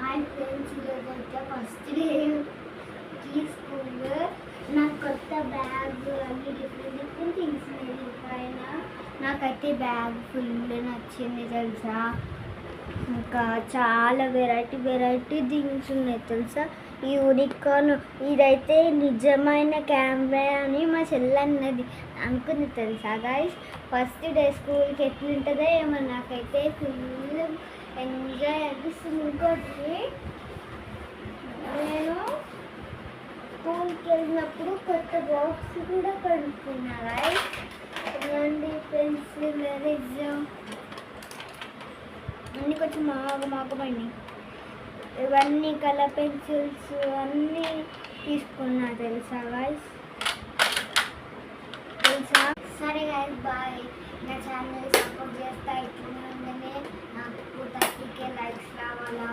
Hi friends, ఈరోజు అయితే first day school. నాకు కొత్త బ్యాగ్ అన్ని డిఫరెంట్ థింగ్స్ ఉన్నాయి పైన. నాకైతే బ్యాగ్ ఫుల్ నచ్చింది తెలుసా. ఇంకా చాలా వెరైటీ థింగ్స్ ఉన్నాయి తెలుసా. ఈ యూనికార్న్ ఇదైతే నిజమైన కెమెరా అని మా చెల్లి అన్నది అనుకుంది తెలుసా గైస్. ఫస్ట్ డే స్కూల్కి ఎట్లుంటుందో ఏమో, నాకైతే ఫుల్ ఎంజాయ్ అనిపిస్తుంది. ఇంకోటి, నేను స్కూల్కి వెళ్ళినప్పుడు కొత్త బాక్స్ కూడా కొనుక్కున్నా గైస్. ఇలాంటి పెన్సిల్, ఎరేజర్ అన్నీ కొంచెం మాగమైనవి. ఇవన్నీ కలర్ పెన్సిల్స్ అన్నీ తీసుకున్నా తెలుసా గైస్. తెలుసా. సరే గైస్, బాయ్. నా ఛానల్ సపోర్ట్ చేస్తా. ఇట్లనే నాకు 30K లైక్స్ రావాలా.